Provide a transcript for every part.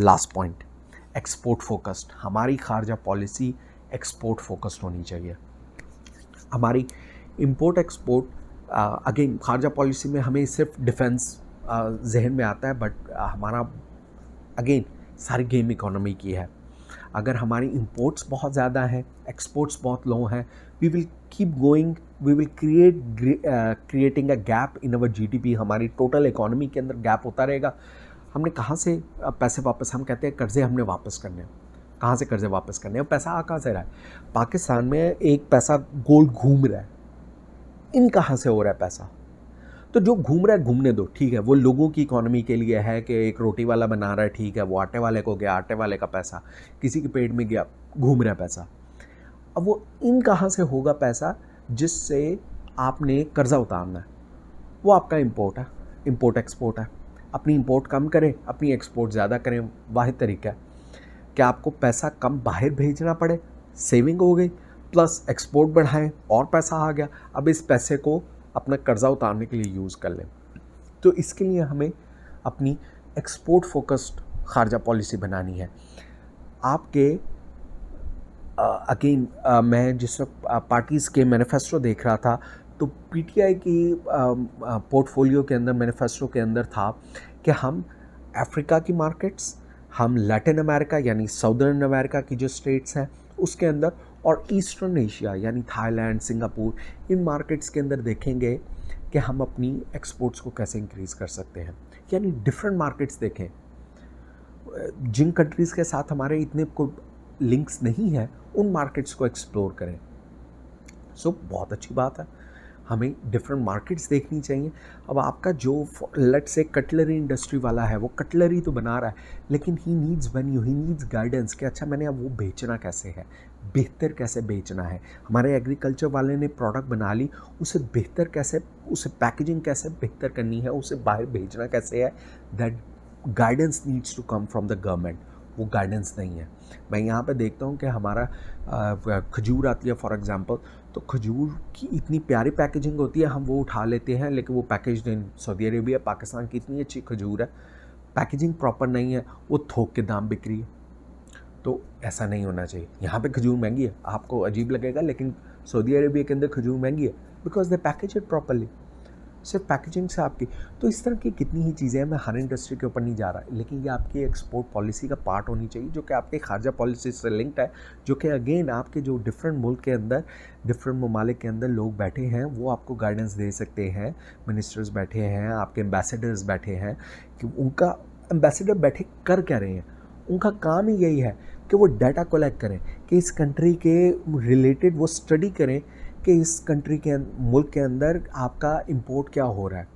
Last point, export focused. हमारी खारजा policy export focused होनी चाहिए। हमारी इंपोर्ट एक्सपोर्ट, अगेन खारजा पॉलिसी में हमें सिर्फ डिफेंस जहन में आता है, बट हमारा अगेन सारी गेम इकोनॉमी की है। अगर हमारी इंपोर्ट्स बहुत ज़्यादा हैं, एक्सपोर्ट्स बहुत लो हैं, we will keep going, we will creating a gap in our GDP. हमारी टोटल इकोनॉमी के अंदर गैप होता रहेगा। हमने कहाँ से पैसे वापस, हम कहते हैं कर्जे हमने वापस करने हैं, कहाँ से कर्जे वापस करने हैं, पैसा आ कहाँ से रहा है? पाकिस्तान में एक पैसा गोल्ड घूम रहा है, इन कहाँ से हो रहा है पैसा? तो जो घूम रहा है घूमने दो, ठीक है, वो लोगों की इकोनॉमी के लिए है कि एक रोटी वाला बना रहा है, ठीक है, वो आटे वाले को गया, आटे वाले का पैसा किसी के पेट में गया, घूम रहा है पैसा। अब वो इन कहाँ से होगा पैसा जिससे आपने कर्जा उतारना है? वो आपका इंपोर्ट है, इंपोर्ट एक्सपोर्ट है। अपनी इंपोर्ट कम करें, अपनी एक्सपोर्ट ज़्यादा करें, वाहिद तरीका है कि आपको पैसा कम बाहर भेजना पड़े, सेविंग हो गई, प्लस एक्सपोर्ट बढ़ाएं और पैसा आ गया। अब इस पैसे को अपना कर्जा उतारने के लिए यूज़ कर लें। तो इसके लिए हमें अपनी एक्सपोर्ट फोकस्ड खारजा पॉलिसी बनानी है। आपके अगेन मैं जिस वक्त पार्टीज़ के मैनिफेस्टो देख रहा था, तो पीटीआई की पोर्टफोलियो के अंदर, मैनिफेस्टो के अंदर था कि हम अफ्रीका की मार्केट्स, हम लैटिन अमेरिका यानी साउदर्न अमेरिका की जो स्टेट्स हैं उसके अंदर, और ईस्टर्न एशिया यानी थाईलैंड, सिंगापुर, इन मार्केट्स के अंदर देखेंगे कि हम अपनी एक्सपोर्ट्स को कैसे इंक्रीज़ कर सकते हैं। यानी डिफरेंट मार्केट्स देखें, जिन कंट्रीज़ के साथ हमारे इतने को लिंक्स नहीं है उन मार्केट्स को एक्सप्लोर करें। सो बहुत अच्छी बात है, हमें डिफरेंट मार्केट्स देखनी चाहिए। अब आपका जो लेट्स से कटलरी इंडस्ट्री वाला है, वो कटलरी तो बना रहा है, लेकिन he needs venue, he needs guidance कि अच्छा मैंने अब वो बेचना कैसे है, बेहतर कैसे बेचना है। हमारे एग्रीकल्चर वाले ने प्रोडक्ट बना ली, उसे बेहतर कैसे, उसे पैकेजिंग कैसे बेहतर करनी है, उसे बाहर भेजना कैसे है, that guidance needs to come from the government. वो गाइडेंस नहीं है। मैं यहाँ पे देखता हूँ कि हमारा खजूर आती है फॉर एग्जांपल, तो खजूर की इतनी प्यारी पैकेजिंग होती है, हम वो उठा लेते हैं, लेकिन वो packaged in Saudi Arabia, Pakistan की इतनी अच्छी खजूर है, पैकेजिंग प्रॉपर नहीं है, वो थोक के दाम बिक रही है। तो ऐसा नहीं होना चाहिए। यहाँ पे खजूर महंगी है, आपको अजीब लगेगा, लेकिन सऊदी अरेबिया के अंदर खजूर महंगी है because they package it properly, सिर्फ पैकेजिंग से आपकी। तो इस तरह की कितनी ही चीज़ें हैं, मैं हर इंडस्ट्री के ऊपर नहीं जा रहा, लेकिन ये आपकी एक्सपोर्ट पॉलिसी का पार्ट होनी चाहिए, जो कि आपके खारजा पॉलिसी से लिंक्ड है, जो कि अगेन आपके जो डिफरेंट मुल्क के अंदर, डिफरेंट ममालिक के अंदर लोग बैठे हैं, वो आपको गाइडेंस दे सकते हैं। मिनिस्टर्स बैठे हैं, आपके एम्बेसडर्स बैठे हैं, कि उनका एम्बेसडर बैठे कर क्या रहे हैं, उनका काम ही यही है कि वो डाटा कलेक्ट करें, कि इस कंट्री के रिलेटेड वो स्टडी करें कि इस कंट्री के मुल्क के अंदर आपका इंपोर्ट क्या हो रहा है,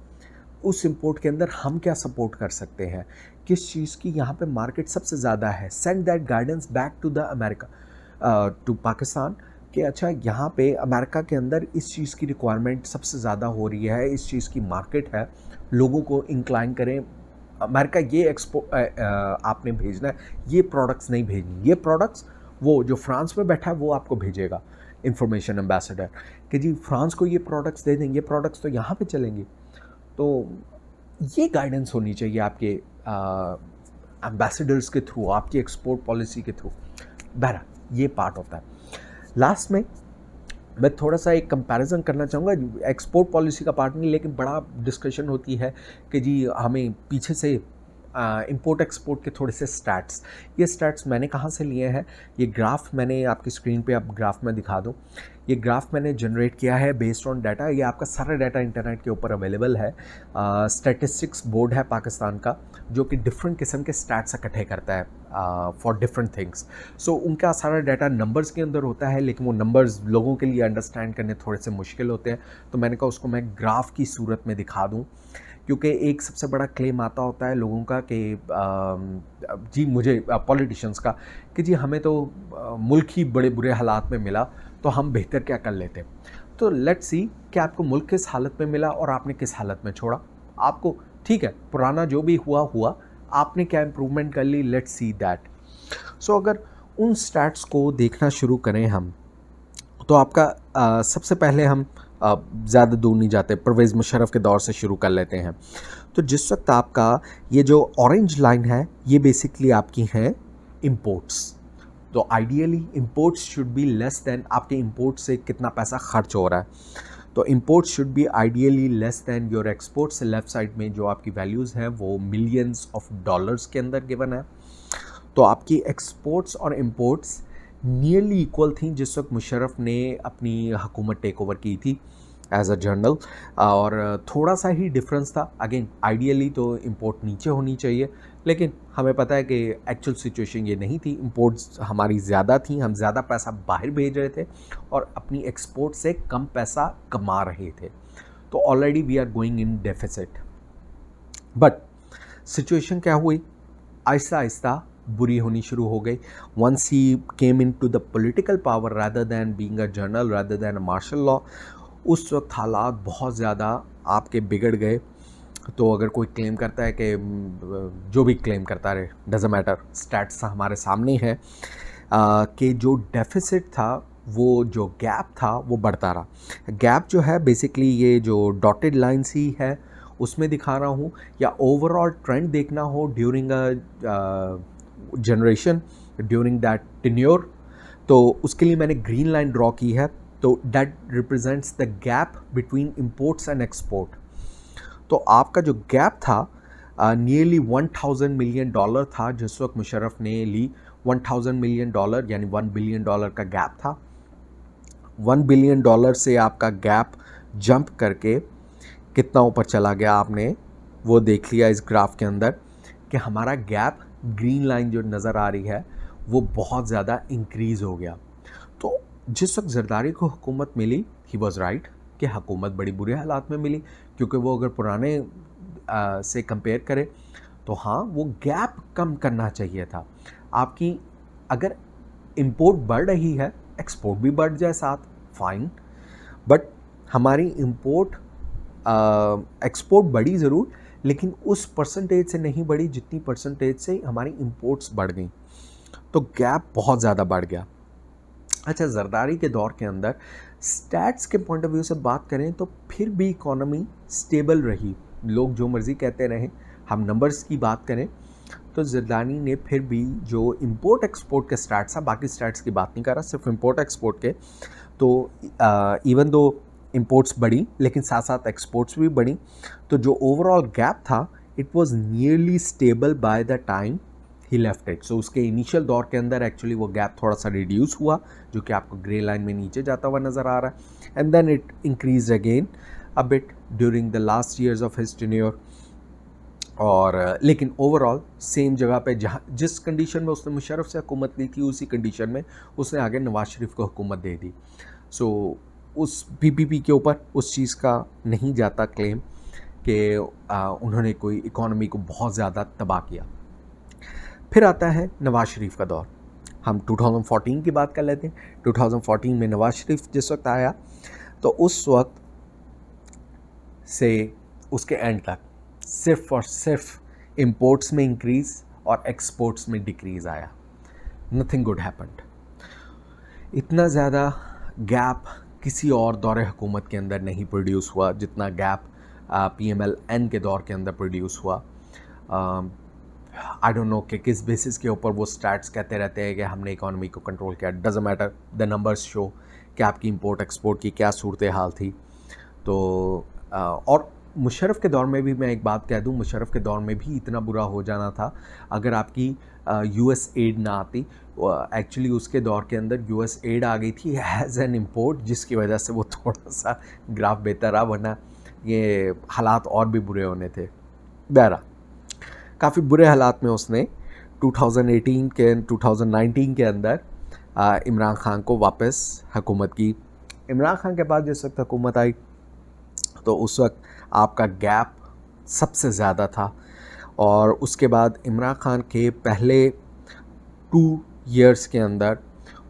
उस इंपोर्ट के अंदर हम क्या सपोर्ट कर सकते हैं, किस चीज़ की यहाँ पे मार्केट सबसे ज़्यादा है। Send that guidance back to the America, to Pakistan, कि अच्छा यहाँ पे अमेरिका के अंदर इस चीज़ की रिक्वायरमेंट सबसे ज़्यादा हो रही है, इस चीज़ की मार्केट है, लोगों को इंक्लाइन करें। अमेरिका ये आपने भेजना है, ये प्रोडक्ट्स नहीं भेजनी, ये प्रोडक्ट्स वो जो फ्रांस में बैठा है वो आपको भेजेगा इंफॉर्मेशन एम्बेसडर, कि जी फ्रांस को ये प्रोडक्ट्स दे देंगे, ये प्रोडक्ट्स तो यहाँ पे चलेंगी। तो ये गाइडेंस होनी चाहिए आपके एम्बेसडर्स के थ्रू, आपकी एक्सपोर्ट पॉलिसी के थ्रू। बहरहाल ये पार्ट होता है। लास्ट में मैं थोड़ा सा एक कंपैरिजन करना चाहूँगा, एक्सपोर्ट पॉलिसी का पार्ट नहीं, लेकिन बड़ा डिस्कशन होती है कि जी हमें पीछे से इंपोर्ट एक्सपोर्ट के थोड़े से स्टैट्स, ये स्टैट्स मैंने कहाँ से लिए हैं, ये ग्राफ मैंने आपकी स्क्रीन पे, अब ग्राफ में दिखा दूँ, ये ग्राफ मैंने जनरेट किया है बेस्ड ऑन डाटा। ये आपका सारा डाटा इंटरनेट के ऊपर अवेलेबल है। स्टैटिस्टिक्स बोर्ड है पाकिस्तान का, जो कि डिफरेंट किस्म के स्टैट्स इकट्ठे करता है फॉर डिफरेंट थिंग्स। सो उनका सारा डाटा नंबर्स के अंदर होता है, लेकिन वो नंबर्स लोगों के लिए अंडरस्टैंड करने थोड़े से मुश्किल होते हैं, तो मैंने कहा उसको मैं ग्राफ की सूरत में दिखा दूँ। क्योंकि एक सबसे बड़ा क्लेम आता होता है लोगों का कि जी मुझे पॉलिटिशियंस का, कि जी हमें तो मुल्क ही बड़े बुरे हालात में मिला, तो हम बेहतर क्या कर लेते। तो लेट्स सी कि आपको मुल्क किस हालत में मिला और आपने किस हालत में छोड़ा। आपको ठीक है, पुराना जो भी हुआ, आपने क्या इम्प्रूवमेंट कर ली, लेट्स सी दैट। सो अगर उन स्टैट्स को देखना शुरू करें हम, तो आपका सबसे पहले हम ज़्यादा दूर नहीं जाते, परवेज़ मुशर्रफ के दौर से शुरू कर लेते हैं। तो जिस वक्त आपका ये जो ऑरेंज लाइन है ये बेसिकली आपकी हैं इंपोर्ट्स। तो ideally imports should be less than आपके इंपोर्ट से कितना पैसा खर्च हो रहा है। तो imports should be ideally less than your exports. Left side में जो आपकी वैल्यूज़ हैं वो मिलियंस ऑफ डॉलर्स के अंदर गिवन है। तो आपकी एक्सपोर्ट्स और इंपोर्ट्स नियरली इक्वल थी जिस वक्त मुशर्रफ ने अपनी हुकूमत टेक ओवर की थी एज अ जनरल, और थोड़ा सा ही डिफरेंस था। अगेन आइडियली तो इंपोर्ट नीचे होनी चाहिए, लेकिन हमें पता है कि एक्चुअल सिचुएशन ये नहीं थी। इंपोर्ट्स हमारी ज़्यादा थी, हम ज़्यादा पैसा बाहर भेज रहे थे और अपनी एक्सपोर्ट से कम पैसा कमा रहे थे। तो already we are going in deficit. But situation क्या हुई, आहिस्ता आहिस्ता बुरी होनी शुरू हो गई। Once he came into the political power rather than being a general, rather than a martial law, उस वक्त हालात बहुत ज़्यादा आपके बिगड़ गए। तो अगर कोई क्लेम करता है कि जो भी क्लेम करता रहे, डज़न्ट मैटर, स्टैट्स हमारे सामने है कि जो डेफिसिट था, वो जो गैप था वो बढ़ता रहा। गैप जो है बेसिकली ये जो डॉटेड लाइन्स ही है उसमें दिखा रहा हूँ, या ओवरऑल ट्रेंड देखना हो during a generation, during that tenure, तो उसके लिए मैंने ग्रीन लाइन ड्रॉ की है। तो that represents the gap between imports and export. तो आपका जो गैप था नियरली $1000 मिलियन था जिस वक्त मुशर्रफ ने ली। $1000 मिलियन यानी $1 बिलियन का गैप था। $1 बिलियन से आपका गैप जंप करके कितना ऊपर चला गया, आपने वो देख लिया इस ग्राफ के अंदर कि हमारा गैप, ग्रीन लाइन जो नज़र आ रही है, वो बहुत ज़्यादा इंक्रीज़ हो गया। तो जिस वक्त जरदारी को हुकूमत मिली, ही वॉज राइट कि हुकूमत बड़ी बुरे हालात में मिली, क्योंकि वो अगर पुराने से कंपेयर करे तो हाँ, वो गैप कम करना चाहिए था। आपकी अगर इंपोर्ट बढ़ रही है, एक्सपोर्ट भी बढ़ जाए साथ, फाइन, बट हमारी इंपोर्ट एक्सपोर्ट बढ़ी ज़रूर, लेकिन उस परसेंटेज से नहीं बढ़ी जितनी परसेंटेज से हमारी इंपोर्ट्स बढ़ गई। तो गैप बहुत ज़्यादा बढ़ गया। अच्छा, जरदारी के दौर के अंदर स्टैट्स के पॉइंट ऑफ व्यू से बात करें तो फिर भी इकोनॉमी स्टेबल रही। लोग जो मर्ज़ी कहते रहें, हम नंबर्स की बात करें तो जरदारी ने फिर भी जो इंपोर्ट एक्सपोर्ट के स्टैट्स हैं, बाकी स्टैट्स की बात नहीं कर रहा, सिर्फ इंपोर्ट एक्सपोर्ट के, तो इवन दो इंपोर्ट्स बढ़ी लेकिन साथ साथ एक्सपोर्ट्स भी बढ़ी। तो जो ओवरऑल गैप था, it was nearly stable by the time he left it. So उसके इनिशियल दौर के अंदर एक्चुअली वो गैप थोड़ा सा रिड्यूस हुआ, जो कि आपको ग्रे लाइन में नीचे जाता हुआ नज़र आ रहा है, and then it increase again a bit during the last years of his tenure. और लेकिन ओवरऑल सेम जगह पे, जहाँ जिस कंडीशन में उसने मुशर्रफ से हुकूमत ली थी, उसी कंडीशन में उसने आगे नवाज शरीफ को हुकूमत दे दी। सो उस पीपीपी के ऊपर उस चीज़ का नहीं जाता क्लेम कि उन्होंने कोई इकॉनमी को बहुत ज़्यादा तबाह किया। फिर आता है नवाज शरीफ का दौर। हम 2014 की बात कर लेते हैं। 2014 में नवाज शरीफ जिस वक्त आया, तो उस वक्त से उसके एंड तक सिर्फ और सिर्फ इंपोर्ट्स में इंक्रीज़ और एक्सपोर्ट्स में डिक्रीज़ आया। Nothing good happened. इतना ज़्यादा गैप किसी और दौरे हुकूमत के अंदर नहीं प्रोड्यूस हुआ जितना गैप PMLN के दौर के अंदर प्रोड्यूस हुआ। आई डोंट नो कि किस बेसिस के ऊपर वो स्टैट्स कहते रहते हैं कि हमने इकोनॉमी को कंट्रोल किया। Doesn't matter, the numbers show कि आपकी इंपोर्ट एक्सपोर्ट की क्या सूरत हाल थी। तो और मुशर्रफ के दौर में भी मैं एक बात कह दूं, मुशर्रफ के दौर में भी इतना बुरा हो जाना था अगर आपकी US एड ना आती। एक्चुअली उसके दौर के अंदर US एड आ गई थी एज एन इम्पोर्ट, जिसकी वजह से वो थोड़ा सा ग्राफ बेहतर रहा, वरना ये हालात और भी बुरे होने थे। बहरा काफ़ी बुरे हालात में उसने 2018 के 2019 के अंदर इमरान खान को वापस हुकूमत की। इमरान खान के बाद जिस वक्त हुकूमत आई तो उस वक्त आपका गैप सबसे ज़्यादा था, और उसके बाद इमरान खान के पहले 2 ईयर्स के अंदर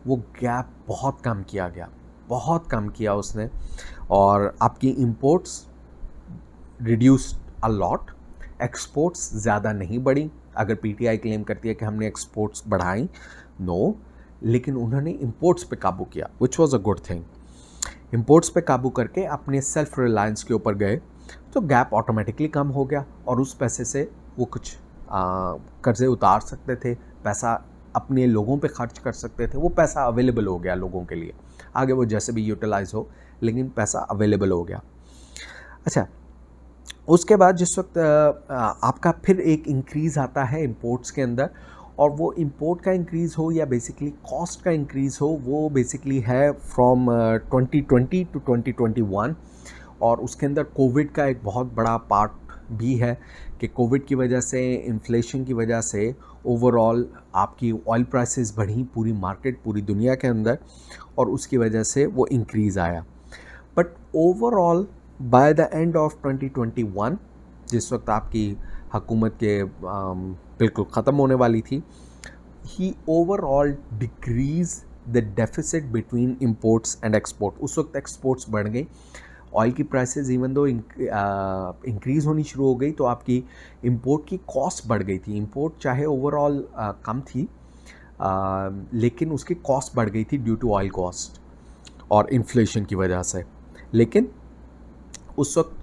वो गैप बहुत कम किया गया, बहुत कम किया उसने, और आपकी imports reduced a lot, exports ज़्यादा नहीं बढ़ी। अगर PTI क्लेम करती है कि हमने एक्सपोर्ट्स बढ़ाई, नो, लेकिन उन्होंने इंपोर्ट्स पे काबू किया, which was a good thing. Imports पे काबू करके अपने सेल्फ रिलायंस के ऊपर गए, तो गैप ऑटोमेटिकली कम हो गया और उस पैसे से वो कुछ कर्ज़े उतार सकते थे, पैसा अपने लोगों पे खर्च कर सकते थे, वो पैसा अवेलेबल हो गया लोगों के लिए। आगे वो जैसे भी यूटिलाइज़ हो, लेकिन पैसा अवेलेबल हो गया। अच्छा, उसके बाद जिस वक्त आपका फिर एक इंक्रीज़ आता है इंपोर्ट्स के अंदर, और वो इंपोर्ट का इंक्रीज़ हो या बेसिकली कॉस्ट का इंक्रीज़ हो, वो बेसिकली है फ्रॉम 2020 टू 2021। और उसके अंदर कोविड का एक बहुत बड़ा पार्ट भी है कि कोविड की वजह से, इन्फ्लेशन की वजह से ओवरऑल आपकी ऑयल प्राइसेस बढ़ी पूरी मार्केट, पूरी दुनिया के अंदर, और उसकी वजह से वो इंक्रीज़ आया। But overall by the end of 2021, जिस वक्त आपकी हुकूमत के बिल्कुल ख़त्म होने वाली थी, he overall decrease the deficit between imports and export. उस वक्त एक्सपोर्ट्स बढ़ गई, ऑयल की प्राइसेस इवन दो इंक्रीज़ होनी शुरू हो गई, तो आपकी इंपोर्ट की कॉस्ट बढ़ गई थी। इंपोर्ट चाहे ओवरऑल कम थी, लेकिन उसकी कॉस्ट बढ़ गई थी ड्यू टू ऑयल कॉस्ट और इन्फ्लेशन की वजह से। लेकिन उस वक्त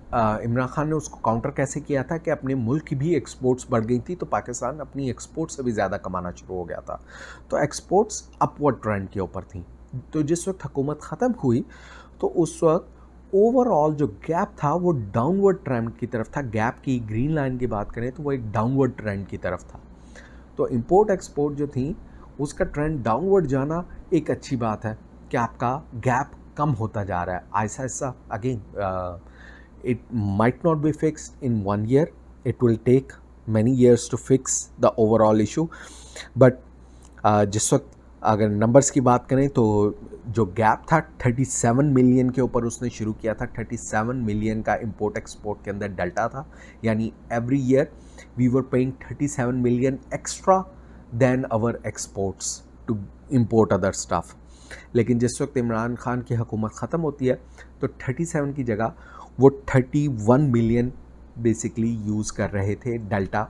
इमरान खान ने उसको काउंटर कैसे किया था कि अपने मुल्क की भी एक्सपोर्ट्स बढ़ गई थी, तो पाकिस्तान अपनी एक्सपोर्ट से भी ज़्यादा कमाना शुरू हो गया था, तो एक्सपोर्ट्स अपवर्ड ट्रेंड के ऊपर थी। तो जिस वक्त हुकूमत ख़त्म हुई, तो उस वक्त ओवरऑल जो गैप था वो डाउनवर्ड ट्रेंड की तरफ था। गैप की ग्रीन लाइन की बात करें तो वो एक डाउनवर्ड ट्रेंड की तरफ था। तो इंपोर्ट एक्सपोर्ट जो थी उसका ट्रेंड डाउनवर्ड जाना एक अच्छी बात है कि आपका गैप कम होता जा रहा है ऐसा ऐसा। Again it might not be fixed in 1 year, it will take many years to fix the overall issue, but जिस वक्त अगर नंबर्स की बात करें तो जो गैप था 37 मिलियन के ऊपर उसने शुरू किया था। 37 मिलियन का इंपोर्ट एक्सपोर्ट के अंदर डेल्टा था, यानी every year we were paying 37 million extra than our exports to import other stuff. लेकिन जिस वक्त इमरान खान की हुकूमत ख़त्म होती है तो 37 की जगह वो 31 मिलियन बेसिकली यूज़ कर रहे थे डेल्टा,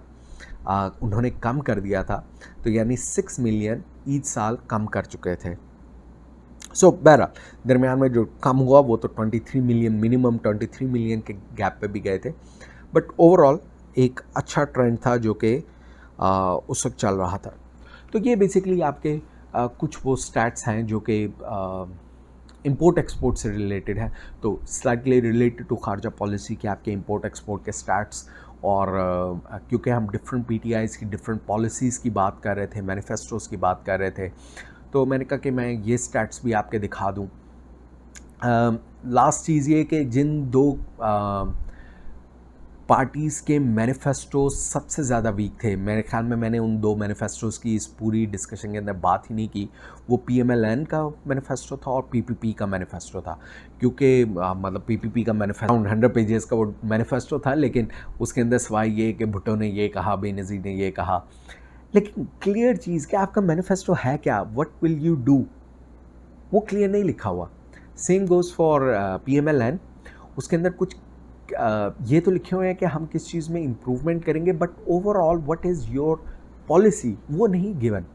उन्होंने कम कर दिया था, तो यानी 6 मिलियन ईच साल कम कर चुके थे। सो बहरहाल दरमियान में जो कम हुआ वो तो 23 मिलियन, मिनिमम 23 मिलियन के गैप पे भी गए थे, बट ओवरऑल एक अच्छा ट्रेंड था जो कि उस वक्त चल रहा था। तो ये बेसिकली आपके कुछ वो स्टैट्स हैं जो कि इंपोर्ट एक्सपोर्ट से रिलेटेड है, तो स्लाइटली रिलेटेड टू खारजा पॉलिसी के आपके इंपोर्ट एक्सपोर्ट के स्टैट्स। और क्योंकि हम डिफरेंट पीटीआईज़ की डिफरेंट पॉलिसीज़ की बात कर रहे थे, मैनिफेस्टोज़ की बात कर रहे थे, तो मैंने कहा कि मैं ये स्टैट्स भी आपके दिखा दूँ। लास्ट चीज़ ये कि जिन दो पार्टीज़ के मैनिफेस्टो सबसे ज़्यादा वीक थे, मेरे ख्याल में मैंने उन दो मैनिफेस्टोज़ की इस पूरी डिस्कशन के अंदर बात ही नहीं की, वो पीएमएलएन का मैनिफेस्टो था और पीपीपी का मैनिफेस्टो था। क्योंकि मतलब पीपीपी का मैनिफेस्टो 100 पेजेस का वो मैनिफेस्टो था, लेकिन उसके अंदर सवाई ये कि भुट्टो ने ये कहा, बेनज़ीर ने ये कहा, लेकिन क्लियर चीज़ कि आपका मैनिफेस्टो है क्या, व्हाट विल यू डू, वो क्लियर नहीं लिखा हुआ। सेम गोज़ फॉर पीएमएलएन, उसके अंदर कुछ ये तो लिखे हुए हैं कि हम किस चीज़ में इम्प्रूवमेंट करेंगे, but overall what is your policy वो नहीं गिवन।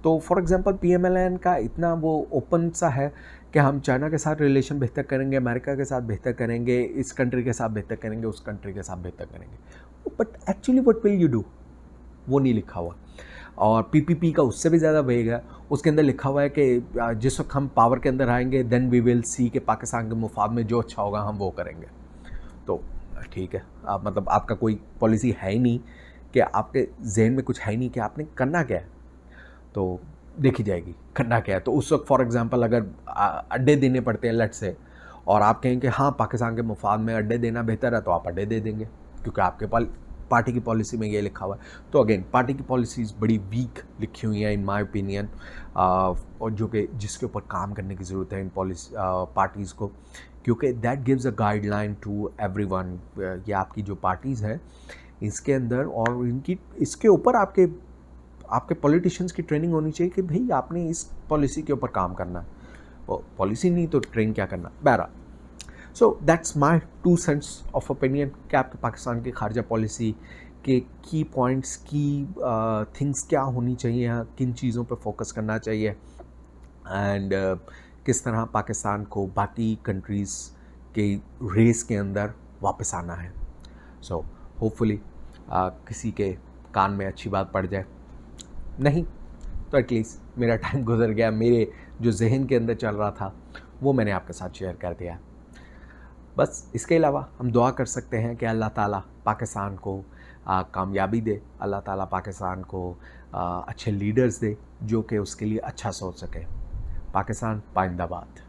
तो फॉर एग्जांपल पीएमएलएन का इतना वो ओपन सा है कि हम चाइना के साथ रिलेशन बेहतर करेंगे, अमेरिका के साथ बेहतर करेंगे, इस कंट्री के साथ बेहतर करेंगे, उस कंट्री के साथ बेहतर करेंगे, but actually what will you do वो नहीं लिखा हुआ। और पीपीपी का उससे भी ज़्यादा वेग है, उसके अंदर लिखा हुआ है कि जिस वक्त हम पावर के अंदर आएंगे देन वी विल सी कि पाकिस्तान के मुफाद में जो अच्छा होगा हम वो करेंगे। तो ठीक है, आप मतलब आपका कोई पॉलिसी है ही नहीं, कि आपके जहन में कुछ है ही नहीं कि आपने करना क्या है, तो देखी जाएगी करना क्या है। तो उस वक्त फॉर एग्जांपल अगर अड्डे देने पड़ते हैं लेट से, और आप कहें कि हाँ पाकिस्तान के मुफाद में अड्डे देना बेहतर है, तो आप अड्डे दे देंगे क्योंकि आपके पार्टी की पॉलिसी में ये लिखा हुआ है। तो अगेन पार्टी की पॉलिसीज़ बड़ी वीक लिखी हुई हैं इन माय ओपिनियन, और जो कि जिसके ऊपर काम करने की ज़रूरत है इन पॉलिसी पार्टीज़ को, क्योंकि that gives a guideline to everyone. ये आपकी जो पार्टीज़ है इसके अंदर और इनकी इसके ऊपर आपके पॉलिटिशियंस की ट्रेनिंग होनी चाहिए कि भाई आपने इस पॉलिसी के ऊपर काम करना है, पॉलिसी नहीं तो ट्रेन क्या करना। बहरहाल so that's my 2 cents of opinion कि आपके पाकिस्तान की खारजा पॉलिसी के की पॉइंट्स, की थिंग्स क्या होनी चाहिए, किन चीज़ों पर फोकस करना चाहिए, एंड किस तरह पाकिस्तान को बाकी कंट्रीज़ के रेस के अंदर वापस आना है। सो होपफुली किसी के कान में अच्छी बात पड़ जाए, नहीं तो एटलीस्ट मेरा टाइम गुजर गया, मेरे जो जहन के अंदर चल रहा था वो मैंने आपके साथ शेयर कर दिया। बस इसके अलावा हम दुआ कर सकते हैं कि अल्लाह ताला पाकिस्तान को कामयाबी दे, अल्लाह ताला पाकिस्तान को अच्छे लीडर्स दे जो कि उसके लिए अच्छा सोच सके। पाकिस्तान पाइंदाबाद।